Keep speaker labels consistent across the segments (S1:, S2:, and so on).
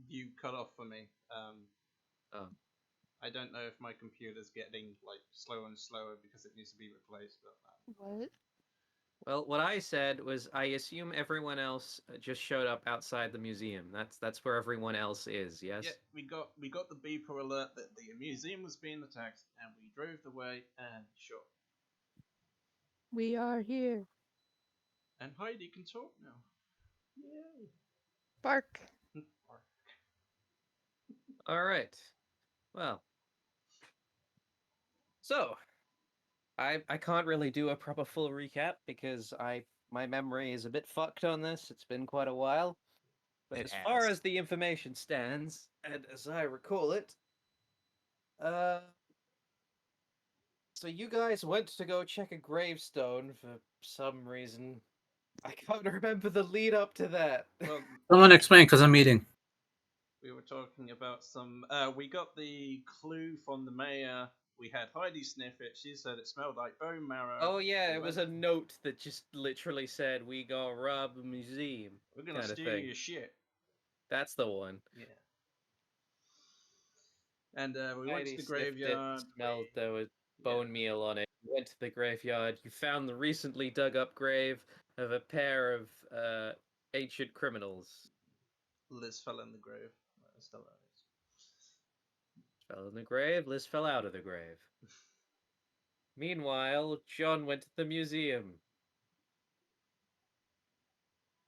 S1: You cut off for me.
S2: Oh.
S1: I don't know if my computer's getting like slower and slower because it needs to be replaced, but
S3: What?
S2: Well, what I said was I assume everyone else just showed up outside the museum. That's where everyone else is.
S1: yeah,
S2: Yes.
S1: we got the beeper alert that the museum was being attacked, and we drove away. And sure,
S3: We are here.
S1: and Heidi can talk now. Yay!
S3: Bark.
S2: All right. Well, so I can't really do a proper full recap because my memory is a bit fucked on this. It's been quite a while. But
S4: It
S2: as far
S4: has.
S2: as the information stands, and as I recall it, uh, so you guys went to go check a gravestone for some reason. I can't remember the lead up to that.
S1: Well,
S4: Someone explain, because I'm eating.
S1: we were talking about some. We got the clue from the mayor. We had Heidi sniff it. She said it smelled like bone marrow.
S2: Oh yeah,
S1: We
S2: it was
S1: went.
S2: a note that just literally said "We gonna rob a museum"
S1: We're gonna
S2: kind of
S1: steal
S2: thing.
S1: your shit.
S2: That's the one.
S1: Yeah. And we went to
S2: Heidi
S1: the
S2: sniffed it,
S1: graveyard.
S2: smelled there was
S1: Yeah,
S2: bone meal on it. You went to the graveyard. You found the recently dug up grave of a pair of ancient criminals.
S1: Liz fell in the grave. Still
S2: Fell in the grave. Liz fell out of the grave. Meanwhile, John went to the museum.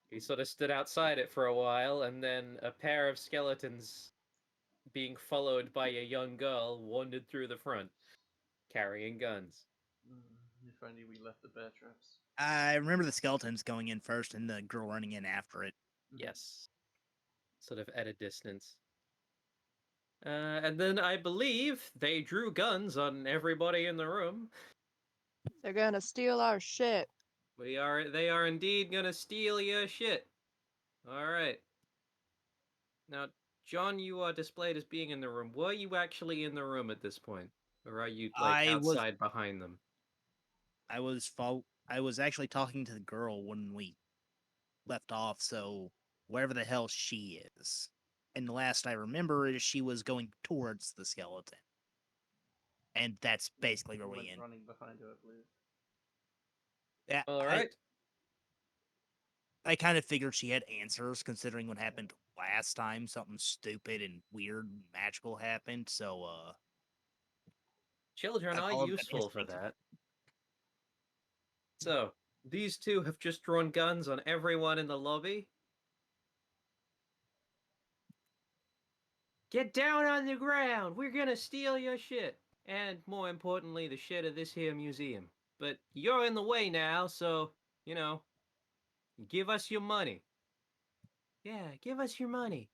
S2: He sort of stood outside it for a while, and then a pair of skeletons, being followed by a young girl, wandered through the front, carrying guns.
S1: If only we left the bear traps.
S4: I remember the skeletons going in first and the girl running in after it.
S2: Yes. Sort of at a distance. And then I believe they drew guns on everybody in the room.
S3: They're gonna steal our shit.
S2: They are indeed gonna steal your shit. All right. Now, John, you are displayed as being in the room. Were you actually in the room at this point, or are you like
S4: I was
S2: outside behind them?
S4: I was actually talking to the girl when we left off, so wherever the hell she is. And the last I remember is she was going towards the skeleton. And that's basically where
S1: We
S4: we
S1: went
S4: end.
S1: running behind her, I believe.
S4: Yeah,
S2: All right.
S4: I kind of figured she had answers considering what happened last time. Something stupid and weird and magical happened, so
S2: Children
S4: I
S2: are
S4: followed that
S2: useful for
S4: instinct.
S2: that. So, these two have just drawn guns on everyone in the lobby. Get down on the ground! We're gonna steal your shit! And more importantly, the shit of this here museum. But you're in the way now, so, you know, give us your money. Yeah, give us your money.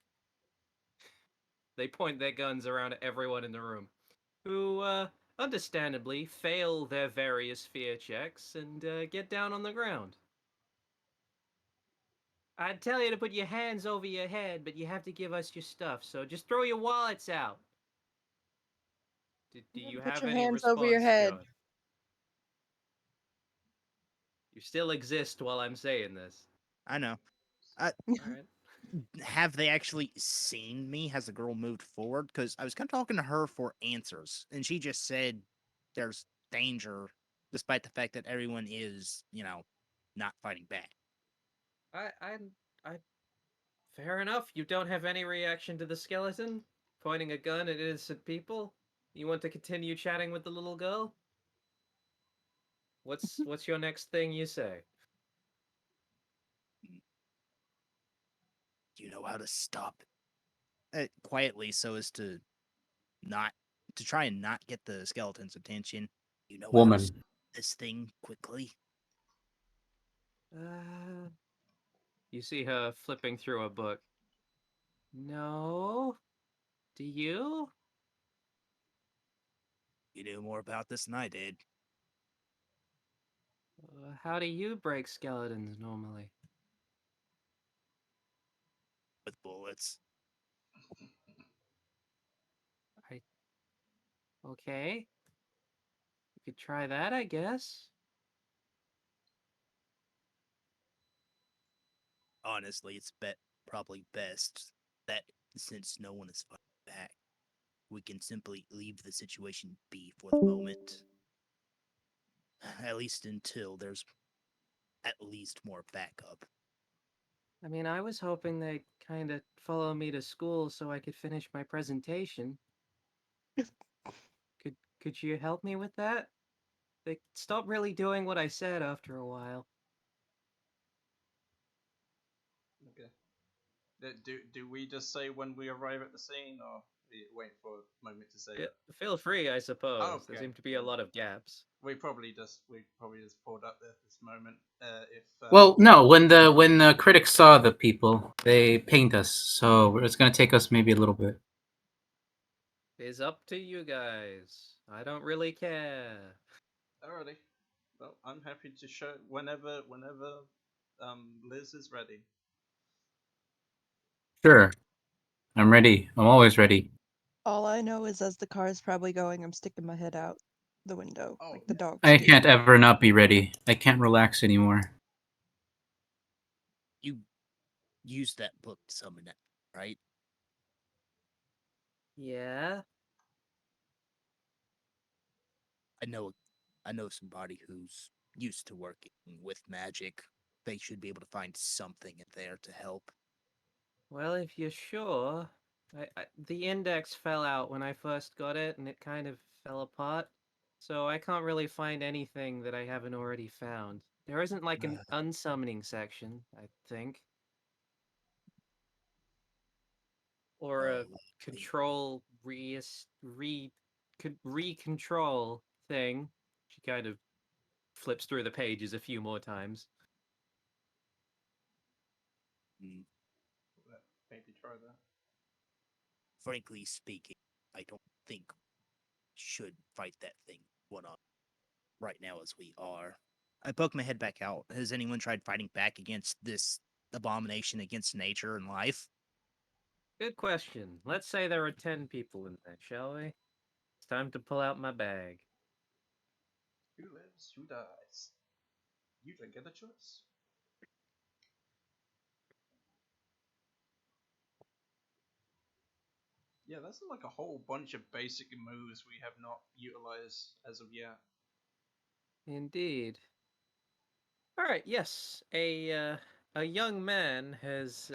S2: They point their guns around at everyone in the room, who, understandably, fail their various fear checks and get down on the ground. I'd tell you to put your hands over your head, but you have to give us your stuff, so just throw your wallets out. Do you
S3: Put
S2: have
S3: your
S2: any
S3: hands over your
S2: response,
S3: head.
S2: John? You still exist while I'm saying this.
S4: I know.
S2: All right.
S4: Have they actually seen me? Has the girl moved forward? Because I was kind of talking to her for answers, and she just said there's danger, despite the fact that everyone is, not fighting back.
S2: I, I, I. Fair enough. You don't have any reaction to the skeleton pointing a gun at innocent people. You want to continue chatting with the little girl? What's your next thing you say?
S4: Do you know how to stop it? Quietly, so as to not to try and not get the skeleton's attention. You know how to
S5: Woman.
S4: stop this thing quickly.
S2: Uh, you see her flipping through a book. No. Do you?
S4: You knew more about this than I did.
S2: How do you break skeletons normally?
S4: With bullets.
S2: I. Okay. You could try that, I guess.
S4: Honestly, it's probably best that since no one is fighting back, we can simply leave the situation be for the moment. At least until there's at least more backup.
S2: I mean, I was hoping they'd kind of follow me to school so I could finish my presentation. Could you help me with that? They stopped really doing what I said after a while.
S1: Okay. Do we just say when we arrive at the scene, or we wait for a moment to say
S2: Yeah,
S1: it?
S2: feel free, I suppose. There
S1: Okay.
S2: seem to be a lot of gaps.
S1: We probably just pulled up at this moment. If
S5: Well, no. When the critics saw the people, they pinged us, so it's gonna take us maybe a little bit.
S2: It's up to you guys. I don't really care.
S1: Alrighty. Well, I'm happy to show whenever Liz is ready.
S5: Sure, I'm ready. I'm always ready.
S3: All I know is as the car's probably going, I'm sticking my head out the window
S1: Oh.
S3: like the dogs
S5: I
S3: do.
S5: can't ever not be ready. I can't relax anymore.
S4: You use that book to summon it, right?
S2: Yeah?
S4: I know somebody who's used to working with magic. They should be able to find something in there to help.
S2: Well, if you're sure. The index fell out when I first got it, and it kind of fell apart. So I can't really find anything that I haven't already found. There isn't like an unsummoning section, I think. Or a
S4: Lovely.
S2: control recontrol thing. She kind of flips through the pages a few more times.
S4: Mm,
S1: Maybe try that.
S4: Frankly speaking, I don't think we should fight that thing one on right now as we are. I poke my head back out. Has anyone tried fighting back against this abomination against nature and life?
S2: Good question. Let's say there are 10 people in there, shall we? It's time to pull out my bag.
S1: Who lives? Who dies? You don't get a choice. Yeah, that's like a whole bunch of basic moves we have not utilized as of yet.
S2: Indeed. All right. Yes, a young man is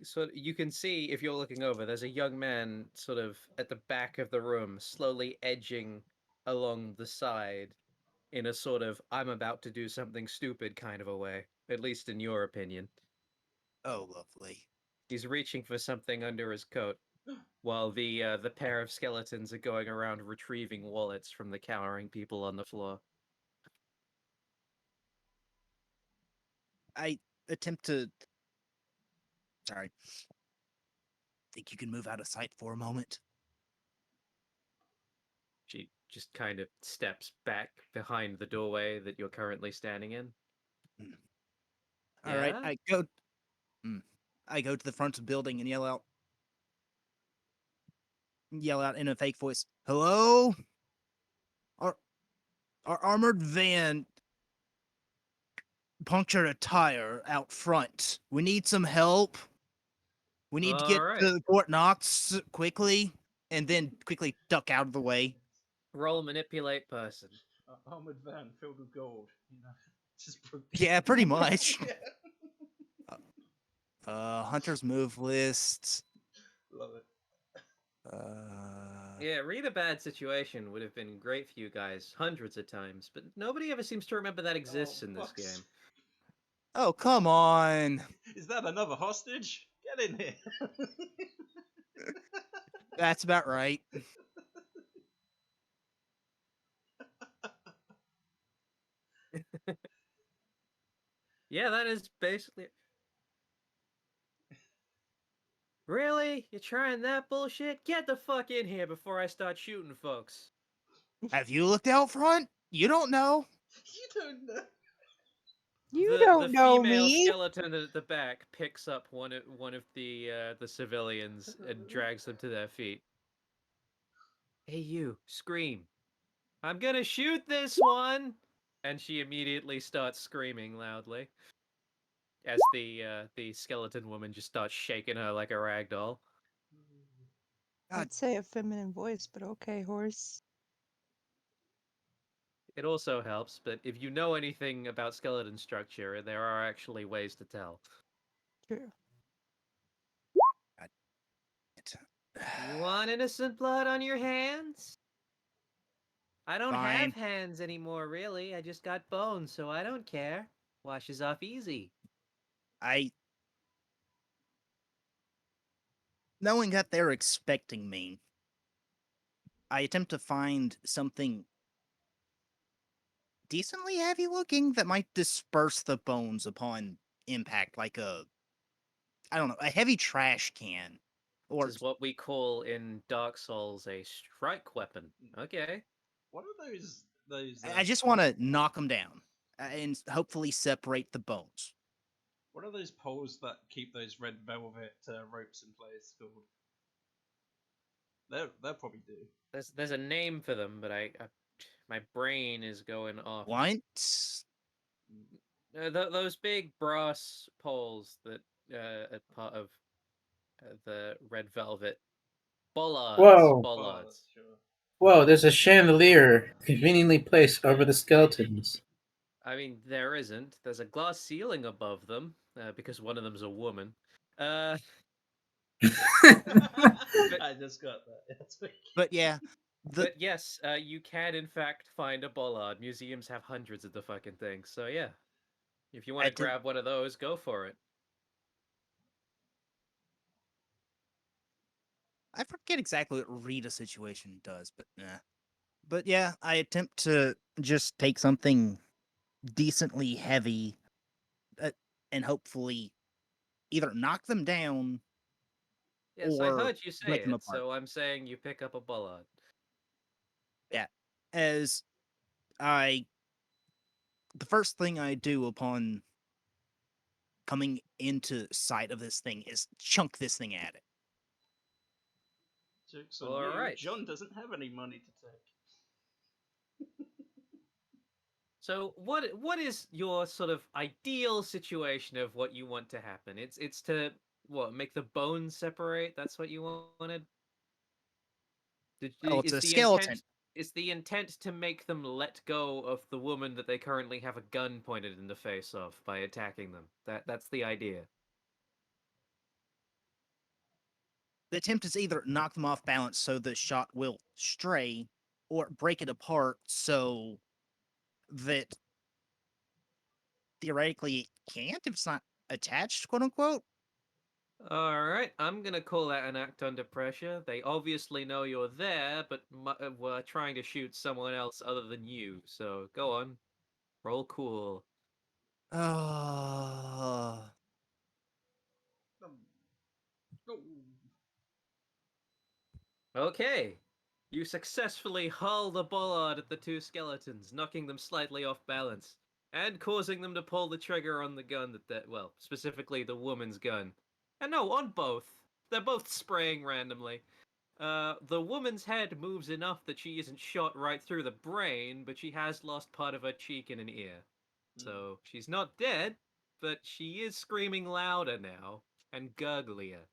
S2: sort. You can see if you're looking over. There's a young man sort of at the back of the room, slowly edging along the side, in a sort of "I'm about to do something stupid" kind of a way. At least in your opinion.
S4: Oh, lovely.
S2: He's reaching for something under his coat, while the pair of skeletons are going around retrieving wallets from the cowering people on the floor.
S4: I attempt to. Sorry. Think you can move out of sight for a moment?
S2: She just kind of steps back behind the doorway that you're currently standing in.
S4: All right,
S2: Yeah?
S4: I go to the front of the building and yell out in a fake voice, "Hello? Our armored van punctured a tire out front. We need some help. We need to get
S2: Alright.
S4: to Fort Knox quickly, and then quickly duck out of the way."
S2: Roll manipulate person.
S1: Armored van filled with gold. You know, just
S4: Yeah, pretty much.
S1: Yeah.
S4: Hunter's move list.
S1: Love it.
S2: Yeah, read a bad situation would have been great for you guys hundreds of times, but nobody ever seems to remember that exists in this
S1: fucks.
S2: game.
S4: Oh, come on.
S1: Is that another hostage? Get in here.
S4: That's about right.
S2: Yeah, that is basically. Really? You're trying that bullshit? Get the fuck in here before I start shooting folks.
S4: Have you looked out front? You don't know.
S1: You don't know.
S3: You
S2: the
S3: don't know
S2: female
S3: me.
S2: skeleton at the back picks up one of the civilians and drags them to their feet. Hey, you! Scream! I'm gonna shoot this one! And she immediately starts screaming loudly. as the skeleton woman just starts shaking her like a rag doll.
S4: God.
S3: I'd say a feminine voice, but okay, horse.
S2: It also helps, but if you know anything about skeleton structure, there are actually ways to tell.
S3: True.
S2: You want innocent blood on your hands? I don't have
S4: Fine.
S2: hands anymore, really. I just got bones, so I don't care. Washes off easy.
S4: Knowing that they're expecting me, I attempt to find something decently heavy looking that might disperse the bones upon impact, like I don't know, a heavy trash can. Or
S2: This is what we call in Dark Souls a strike weapon. Okay.
S1: What are those?
S4: I just want to knock them down and hopefully separate the bones.
S1: What are those poles that keep those red velvet ropes in place called? They'll probably do.
S2: There's a name for them, but my brain is going off.
S4: What?
S2: Those big brass poles that are part of the red velvet bollards.
S5: Whoa.
S2: Bollards.
S1: Sure.
S5: Whoa, there's a chandelier conveniently placed over the skeletons.
S2: I mean, there isn't. There's a glass ceiling above them because one of them's a woman.
S1: I just got that. That's okay.
S4: But yeah,
S2: But yes, you can in fact find a bollard. Museums have hundreds of the fucking things. So yeah, if you want
S4: I
S2: to
S4: did-
S2: grab one of those, go for it.
S4: I forget exactly what Rita situation does, but nah. But yeah, I attempt to just take something decently heavy and hopefully either knock them down
S2: Yes, I
S4: or
S2: heard you say
S4: break them
S2: it,
S4: apart.
S2: so I'm saying you pick up a bollard.
S4: As the first thing I do upon coming into sight of this thing is chunk this thing at it.
S1: Joke's on
S2: All
S1: you.
S2: right.
S1: John doesn't have any money to take.
S2: So what is your sort of ideal situation of what you want to happen? It's to what, make the bones separate? That's what you wanted?
S4: Well, it's
S2: Is
S4: a
S2: the
S4: skeleton.
S2: intent is the intent to make them let go of the woman that they currently have a gun pointed in the face of by attacking them? That's the idea.
S4: The attempt is either knock them off balance so the shot will stray, or break it apart so that theoretically it can't if it's not attached, quote unquote.
S2: All right, I'm gonna call that an act under pressure. They obviously know you're there, but were trying to shoot someone else other than you. So go on, roll cool.
S4: Oh,
S1: No.
S2: Okay, you successfully hurl the bollard at the two skeletons, knocking them slightly off balance and causing them to pull the trigger on the gun well, specifically the woman's gun. And no, on both. They're both spraying randomly. The woman's head moves enough that she isn't shot right through the brain, but she has lost part of her cheek and an ear. So she's not dead, but she is screaming louder now and gurglier.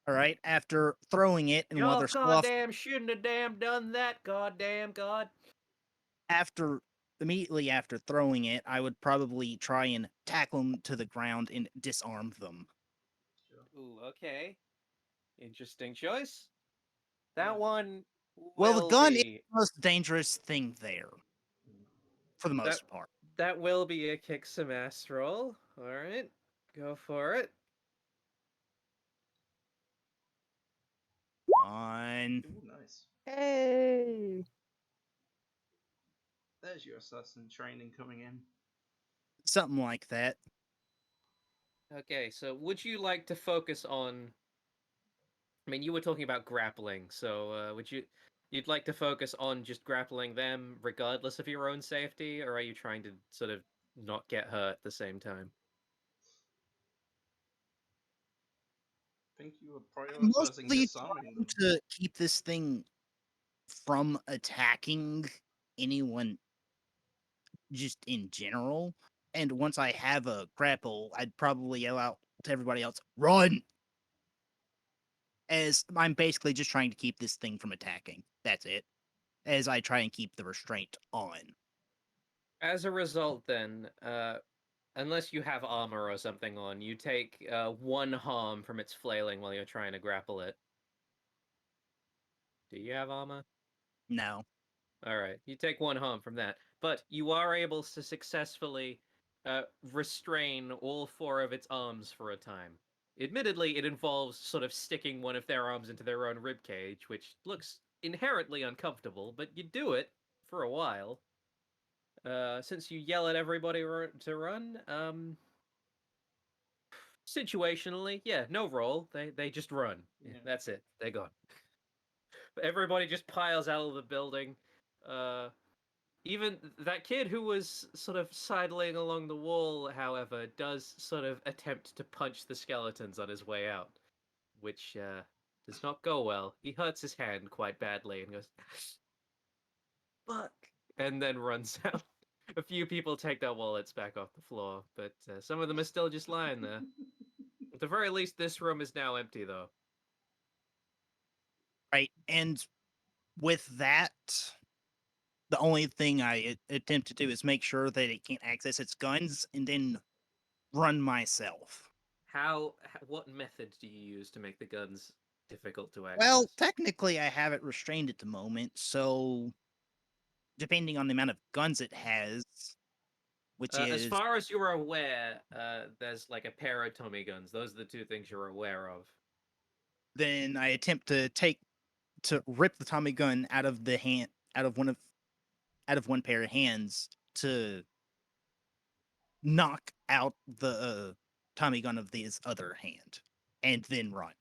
S4: all right. After throwing it, and while
S2: Y'all
S4: they're still off,
S2: goddamn shouldn't have damn done that, goddamn god.
S4: after immediately after throwing it, I would probably try and tackle them to the ground and disarm them.
S2: Ooh, okay. Interesting choice. That one
S4: Well, the
S2: will
S4: gun is
S2: be
S4: the most dangerous thing there, for the most part.
S2: that will be a kick some ass roll. Alright. Go for it.
S4: On
S1: Ooh, nice.
S3: Hey.
S1: There's your assassin training coming in.
S4: something like that.
S2: Okay, so would you like to focus on, I mean, you were talking about grappling, so you'd like to focus on just grappling them regardless of your own safety, or are you trying to sort of not get hurt at the same time?
S1: I think you were
S4: I'm
S1: prioritizing
S4: mostly
S1: disarming
S4: trying
S1: them.
S4: to keep this thing from attacking anyone just in general, And once I have a grapple, I'd probably yell out to everybody else, "Run!" As I'm basically just trying to keep this thing from attacking. That's it. As I try and keep the restraint on.
S2: As a result, then, unless you have armor or something on, you take 1 harm from its flailing while you're trying to grapple it. Do you have armor?
S4: No.
S2: Alright, you take 1 harm from that. But you are able to successfully restrain all 4 of its arms for a time. Admittedly, it involves sort of sticking one of their arms into their own ribcage, which looks inherently uncomfortable, but you do it for a while. Since you yell at everybody to run, situationally, yeah, no roll. They just run. Yeah,
S1: Yeah.
S2: that's it. They're gone. Everybody just piles out of the building. Even that kid who was sort of sidling along the wall, however, does sort of attempt to punch the skeletons on his way out, which does not go well. He hurts his hand quite badly and goes, "Fuck," and then runs out. A few people take their wallets back off the floor, but some of them are still just lying there. At the very least, this room is now empty, though.
S4: Right. And with that, the only thing I attempt to do is make sure that it can't access its guns and then run myself.
S2: What methods do you use to make the guns difficult to access?
S4: Well, technically, I have it restrained at the moment, so depending on the amount of guns it has, which
S2: as
S4: is
S2: far as you're aware, there's like a pair of Tommy guns. Those are the 2 things you're aware of.
S4: then I attempt to rip the Tommy gun out of the hand out of one pair of hands to knock out the Tommy gun of his other hand, and then run.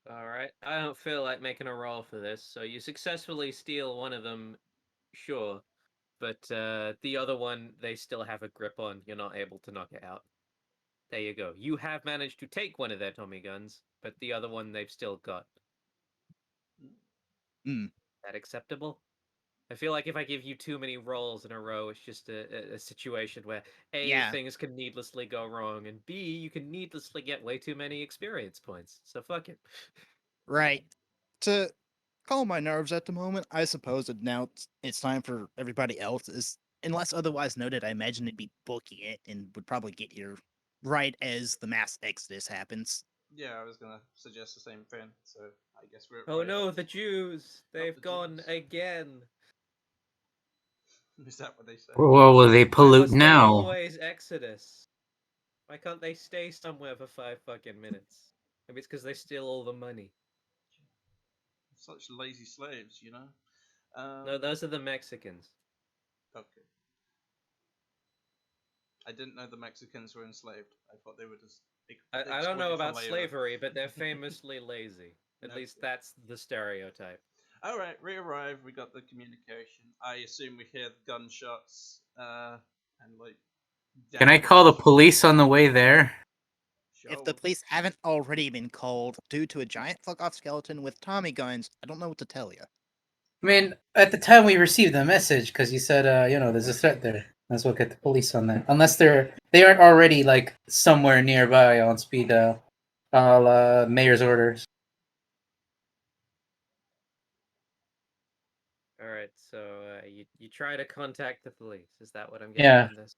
S2: Alright, I don't feel like making a roll for this, so you successfully steal one of them, sure. But the other one, they still have a grip on. You're not able to knock it out. There you go. You have managed to take one of their Tommy guns, but the other one they've still got.
S4: Mm.
S2: That acceptable? I feel like if I give you too many rolls in a row, it's just a situation where A,
S4: Yeah.
S2: things can needlessly go wrong, and B, you can needlessly get way too many experience points. So fuck it.
S4: Right. To calm my nerves at the moment, I suppose that now it's time for everybody else. Unless otherwise noted, I imagine it'd be booking it and would probably get here right as the mass exodus happens.
S1: Yeah, I was gonna suggest the same thing. So I guess we're.
S2: Oh
S1: right
S2: no,
S1: at-
S2: the Jews! They've
S1: the
S2: gone
S1: Jews.
S2: again.
S1: Is that what they say?
S5: Well, will they
S2: Why
S5: pollute
S2: must they
S5: now?
S2: always exodus? Why can't they stay somewhere for 5 fucking minutes? Maybe it's because they steal all the money.
S1: Such lazy slaves, you know.
S2: No, those are the Mexicans.
S1: Okay. I didn't know the Mexicans were enslaved. I thought they were just.
S2: I don't know
S1: exploited for
S2: about
S1: labor.
S2: slavery, but they're famously lazy. At least
S1: Okay.
S2: that's the stereotype.
S1: All right, we arrive. We got the communication. I assume we hear the gunshots. And like.
S5: Can I call the police on the way there?
S4: If the police haven't already been called due to a giant fuck-off skeleton with Tommy guns, I don't know what to tell you.
S5: I mean, at the time we received the message, because you said, there's a threat there. Let's look at the police on that. Unless they aren't already like somewhere nearby on speed dial, mayor's orders.
S2: All right, so you try to contact the police. Is that what I'm getting
S5: Yeah.
S2: from this?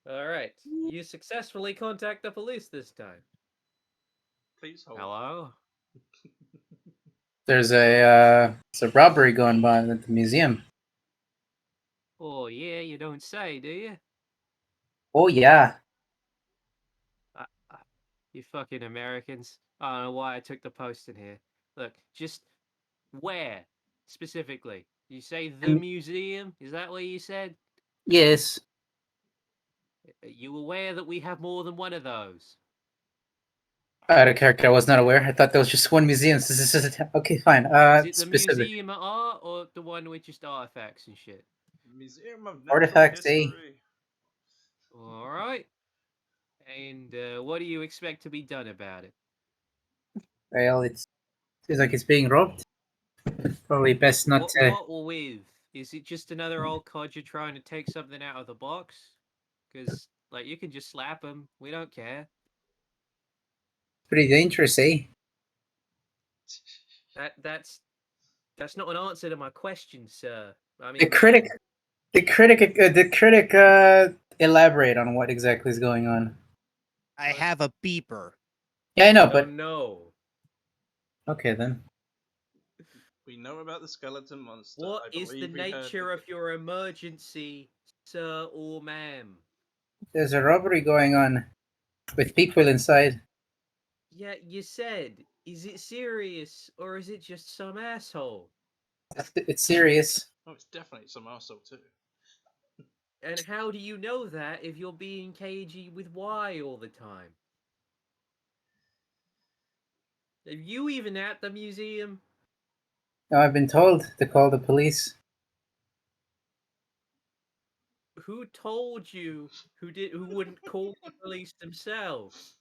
S2: All right, you successfully contact the police this time.
S1: Please hold.
S2: Hello.
S5: There's a robbery going on at the museum.
S2: Oh yeah, you don't say, do you?
S5: Oh yeah.
S2: You fucking Americans. I don't know why I took the post in here. Look, just where specifically? You say the museum? Is that what you said?
S5: Yes.
S2: Are you aware that we have more than one of those?
S5: Out of character, I was not aware. I thought there was just one museum. So this is okay, fine.
S2: Is it the
S5: Specific
S2: Museum of Art or the one with just artifacts and shit?
S1: Museum of
S5: Artifacts,
S1: Natural
S5: eh?
S1: History.
S2: All right. And what do you expect to be done about it?
S5: Well, it seems like it's being robbed. Probably best not to.
S2: What with? Is it just another old codger trying to take something out of the box? Because, like, you can just slap him. We don't care.
S5: Pretty dangerous, eh?
S2: That's not an answer to my question, sir. I
S5: The
S2: mean,
S5: critic, the critic, elaborate on what exactly is going on.
S4: I have a beeper.
S5: Yeah, I know,
S2: oh
S5: but
S2: no.
S5: okay then.
S1: We know about the skeleton monster.
S2: What
S1: I
S2: is the
S1: believe we heard
S2: nature of your emergency, sir or ma'am?
S5: There's a robbery going on with people inside.
S2: Yeah, you said, is it serious or is it just some asshole?
S5: It's serious.
S1: Oh, it's definitely some arsehole too.
S2: And how do you know that if you're being cagey with Y all the time? Are you even at the museum?
S5: Now I've been told to call the police.
S2: Who told you who wouldn't call the police themselves?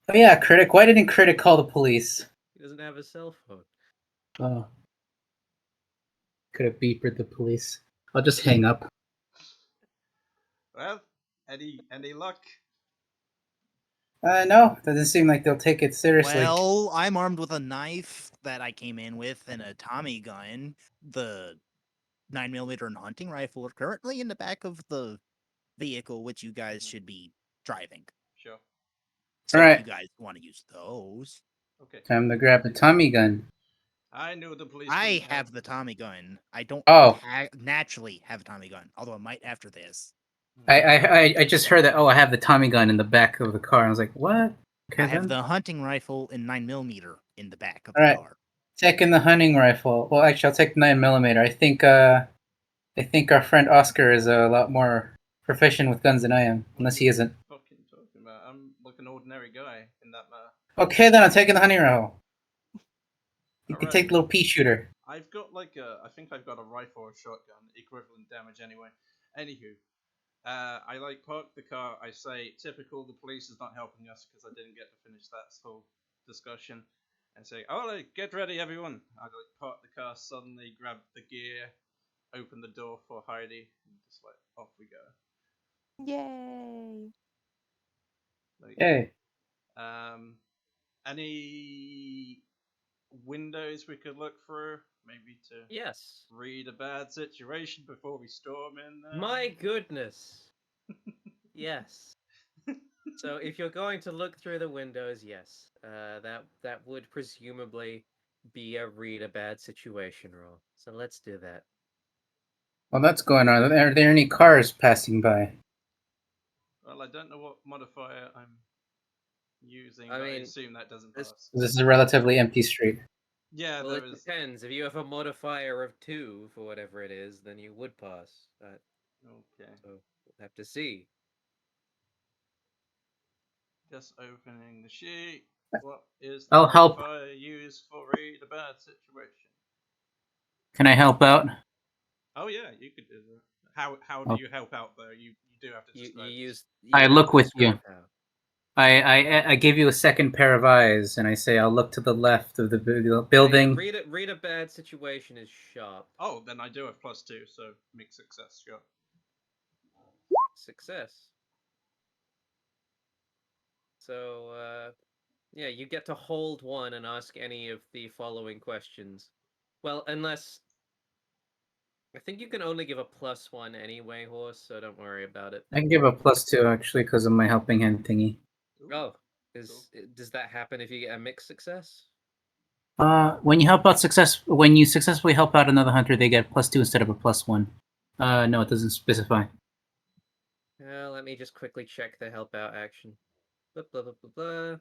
S5: Oh yeah, critic. Why didn't critic call the police?
S2: He doesn't have a cell phone.
S5: Oh, could have beeped the police. I'll just hang up.
S1: Well, any luck?
S5: No, doesn't seem like they'll take it seriously.
S4: Well, I'm armed with a knife that I came in with and a Tommy gun. The 9mm and hunting rifle are currently in the back of the vehicle, which you guys should be driving.
S1: Sure.
S4: So
S5: Alright.
S4: if you guys want to use those,
S1: Okay.
S5: Time to grab the Tommy gun.
S1: I knew the police.
S4: I
S1: wouldn't
S4: have
S1: help.
S4: the Tommy gun. I don't
S5: Oh.
S4: naturally have a Tommy gun, although I might after this.
S5: I just heard that. Oh, I have the Tommy gun in the back of the car. I was like, what? Okay,
S4: I have
S5: then.
S4: the hunting rifle and 9mm in the back of the
S5: Alright.
S4: car.
S5: Taking the hunting rifle. Well, actually, I'll take the 9mm. I think our friend Oscar is a lot more proficient with guns than I am, unless he isn't.
S1: Fucking talking about. I'm like an ordinary guy in that matter.
S5: Okay, then I'm taking the hunting rifle. You can
S1: Alright.
S5: take the little pea shooter.
S1: I've got like I think I've got a rifle or a shotgun, equivalent damage anyway. Anywho, I like park the car. I say, typical, the police is not helping us because I didn't get to finish that whole discussion. And say, oh, like, get ready, everyone. I like park the car, suddenly grab the gear, open the door for Heidi, and just like off we go.
S3: Yay!
S1: Like,
S5: Hey,
S1: any windows we could look through, maybe to
S2: Yes.
S1: read a bad situation before we storm in there.
S2: My goodness. Yes. So if you're going to look through the windows, yes, that would presumably be a read a bad situation roll. So let's do that.
S5: well, that's going on. Are there any cars passing by?
S1: Well, I don't know what modifier I'm using,
S2: I
S1: but I
S2: mean,
S1: assume that doesn't
S2: this-
S1: pass.
S5: This is a relatively empty street.
S1: Yeah,
S2: Well,
S1: there
S2: it
S1: is.
S2: depends. If you have a modifier of 2 for whatever it is, then you would pass.
S1: Okay,
S2: So we'll have to see.
S1: just opening the sheet. What is
S5: I'll
S1: the
S5: help.
S1: modifier used for read a bad situation?
S5: Can I help out?
S1: Oh yeah, you could do that. How do
S5: Oh.
S1: you help out though? You do have to
S2: You
S1: describe.
S2: use.
S5: I
S2: have
S5: look
S2: to
S5: with you.
S2: describe how.
S5: I give you a second pair of eyes, and I say I'll look to the left of the building.
S2: Read a bad situation is sharp.
S1: Oh, then I do have +2, so mixed success. Sure.
S2: Success. So, yeah, you get to hold one and ask any of the following questions. Well, unless. I think you can only give a +1 anyway, horse, so don't worry about it.
S5: I can give a +2 actually because of my helping hand thingy.
S1: Ooh,
S2: Oh,
S1: cool.
S2: does that happen if you get a mixed success?
S5: When you successfully help out another hunter, they get +2 instead of a +1. No, it doesn't specify.
S2: Let me just quickly check the help out action. Blah, blah, blah, blah, blah.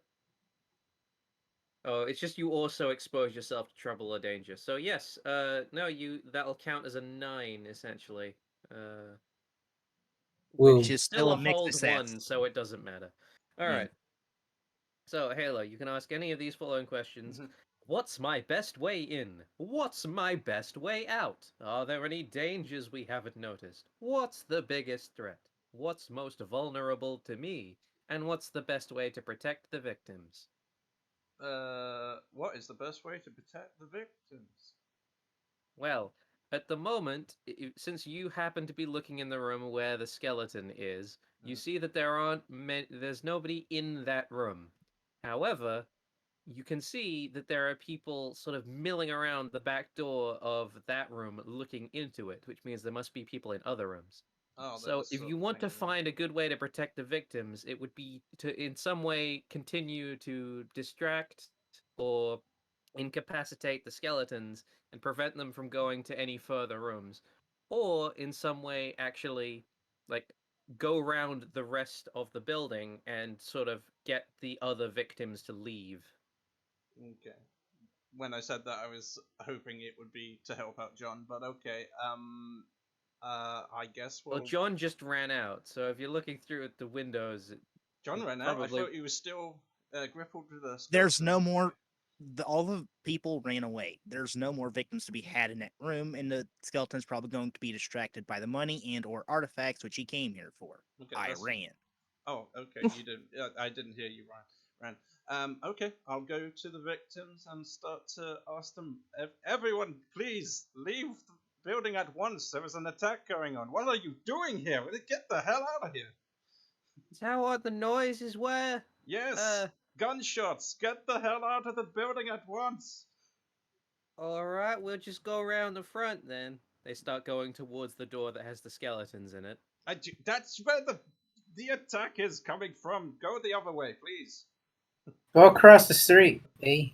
S2: Oh, it's just you also expose yourself to trouble or danger. So yes, no, that'll count as a 9 essentially.
S5: Woo.
S4: Which is still a mixed
S2: hold
S4: success.
S2: 1, so it doesn't matter. All
S4: Yeah.
S2: right. So Halo, you can ask any of these following questions.
S1: Mhm.
S2: What's my best way in? What's my best way out? Are there any dangers we haven't noticed? What's the biggest threat? What's most vulnerable to me? And what's the best way to protect the victims?
S1: What is the best way to protect the victims?
S2: Well, At the moment, since you happen to be looking in the room where the skeleton is, you
S1: Mhm.
S2: see that there's nobody in that room. However, you can see that there are people sort of milling around the back door of that room looking into it, which means there must be people in other rooms.
S1: Oh, that
S2: So
S1: was
S2: if
S1: sort
S2: you
S1: of
S2: want to
S1: thinking.
S2: find a good way to protect the victims, it would be to in some way continue to distract or incapacitate the skeletons and prevent them from going to any further rooms, or in some way actually like go around the rest of the building and sort of get the other victims to leave.
S1: Okay. When I said that, I was hoping it would be to help out John, but okay. I guess
S2: Well,
S1: we'll.
S2: John just ran out, so if you're looking through at the windows,
S1: John
S2: it
S1: ran out. I
S2: probably
S1: thought he was still grappled with a
S4: There's
S1: skeleton.
S4: no more. All the people ran away. There's no more victims to be had in that room, and the skeleton's probably going to be distracted by the money and/or artifacts which he came here for.
S1: Okay,
S4: I
S1: that's.
S4: ran.
S1: Oh, okay. You didn't. I didn't hear you, Ryan. Okay, I'll go to the victims and start to ask them. Everyone, please leave the building at once. There is an attack going on. What are you doing here? Get the hell out of here!
S2: is that what the noises were?
S1: Yes, gunshots. Get the hell out of the building at once.
S2: All right, we'll just go around the front then. They start going towards the door that has the skeletons in it.
S1: That's where the attack is coming from. Go the other way, please.
S5: Go across the street, eh?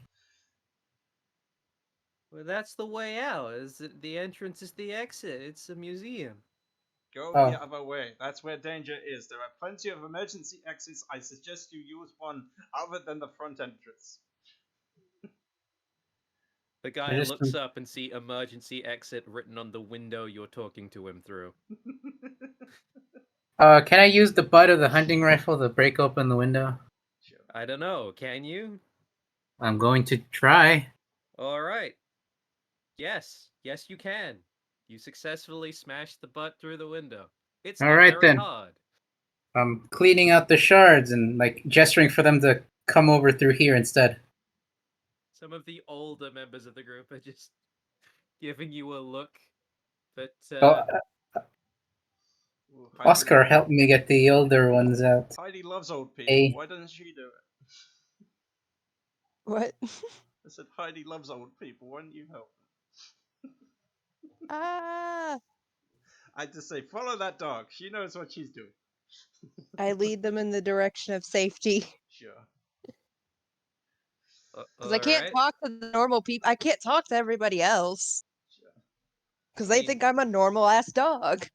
S2: Well, that's the way out. The entrance is the exit. It's a museum.
S1: Go
S5: Oh.
S1: the other way. That's where danger is. There are plenty of emergency exits. I suggest you use one other than the front entrance.
S2: The guy
S5: Just
S2: looks up and see emergency exit written on the window you're talking to him through.
S5: can I use the butt of the hunting rifle to break open the window?
S1: Sure.
S2: I don't know. Can you?
S5: I'm going to try.
S2: All right. Yes. Yes, you can. You successfully smashed the butt through the window. It's
S5: All
S2: not
S5: right
S2: very
S5: then.
S2: hard.
S5: I'm cleaning out the shards and like gesturing for them to come over through here instead.
S2: Some of the older members of the group are just giving you a look. But
S5: Oh,
S1: Ooh, Heidi,
S5: Oscar helped me get the older ones out.
S1: Heidi loves old people.
S5: Hey.
S1: Why doesn't she do it?
S3: What?
S1: I said Heidi loves old people. Why don't you help?
S3: Ah!
S1: I just say follow that dog. She knows what she's doing.
S3: I lead them in the direction of safety.
S1: Sure.
S3: Because I can't
S2: alright.
S3: talk to the normal people. I can't talk to everybody else.
S1: Sure.
S3: Because
S2: I
S3: they
S2: mean,
S3: think I'm a normal ass dog.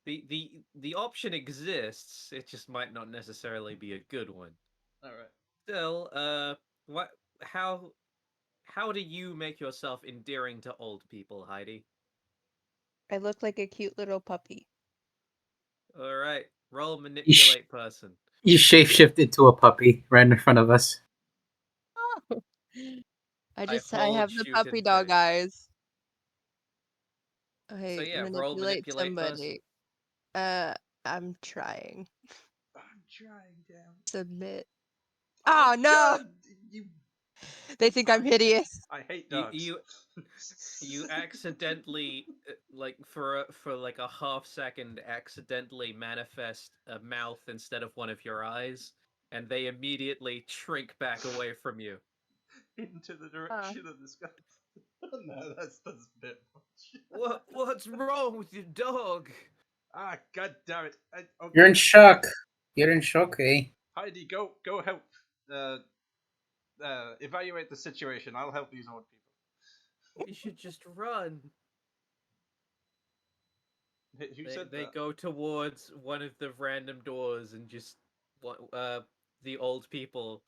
S2: the option exists. It just might not necessarily be a good one.
S1: All right.
S2: Still, what? How do you make yourself endearing to old people, Heidi?
S3: I look like a cute little puppy.
S2: All right, roll manipulate person.
S5: You shapeshift into a puppy right in front of us.
S3: I
S2: hold,
S3: have the
S2: shoot,
S3: puppy
S2: and
S3: dog
S2: take.
S3: eyes.
S2: So
S3: I
S2: yeah, roll
S3: manipulate
S2: manipulate person.
S3: somebody. I'm trying.
S1: I'm trying, damn.
S3: Submit. Oh no!
S1: God, you.
S3: They think I'm hideous.
S1: I hate
S2: You
S1: dogs.
S2: you accidentally like for like a half second accidentally manifest a mouth instead of one of your eyes, and they immediately shrink back away from you.
S1: into the direction of the sky. No, that's a bit much.
S2: What's wrong with your dog?
S1: Ah, god damn it! Okay.
S5: You're in shock. You're in shock, eh?
S1: Heidi, go help. Uh, evaluate the situation. I'll help these old people.
S2: You should just run.
S1: Who said
S2: They
S1: that?
S2: go towards one of the random doors and just the old people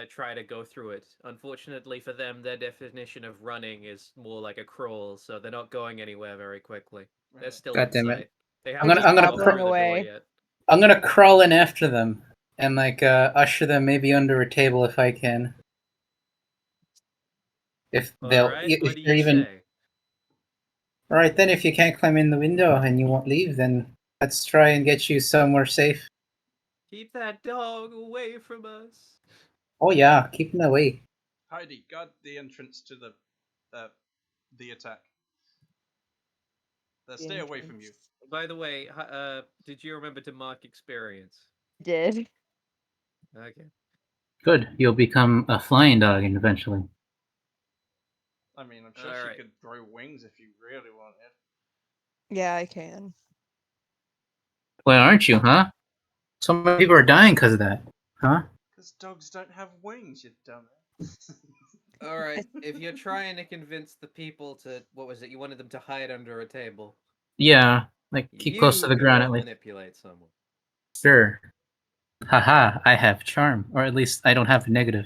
S2: try to go through it. Unfortunately for them, their definition of running is more like a crawl, so they're not going anywhere very quickly. They're
S1: Right.
S2: still
S5: God damn it.
S2: inside. They
S3: I'm
S2: haven't
S3: just
S2: even got
S3: hobbling
S2: through the door
S3: away.
S2: yet.
S5: I'm gonna crawl in after them and like usher them maybe under a table if I can. If
S2: All
S5: they'll,
S2: right,
S5: if
S2: what do
S5: they're
S2: you
S5: even.
S2: say?
S5: All right, then if you can't climb in the window and you won't leave, then let's try and get you somewhere safe.
S2: Keep that dog away from us.
S5: Oh yeah, keep them away.
S1: Heidi, guard the entrance to the attack. Stay away from you.
S2: By the way, did you remember to mark experience?
S3: Did.
S2: Okay.
S5: Good. You'll become a flying dog eventually.
S1: I mean, I'm sure
S2: Alright.
S1: she could grow wings if you really wanted.
S3: Yeah, I can.
S5: Well, aren't you, huh? So many people are dying because of that, huh?
S1: Because dogs don't have wings, you dumbass.
S2: All right. If you're trying to convince the people to, what was it? You wanted them to hide under a table.
S5: Yeah, like keep close to
S2: You
S5: the
S2: can
S5: ground
S2: go
S5: at least.
S2: manipulate someone.
S5: Sure. Haha, I have charm, or at least I don't have a negative.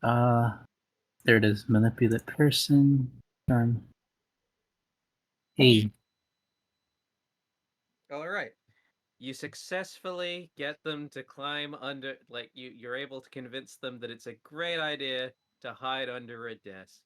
S5: There it is. Manipulate person. Charm. Hey.
S2: All right. You successfully get them to climb under, like you're able to convince them that it's a great idea to hide under a desk.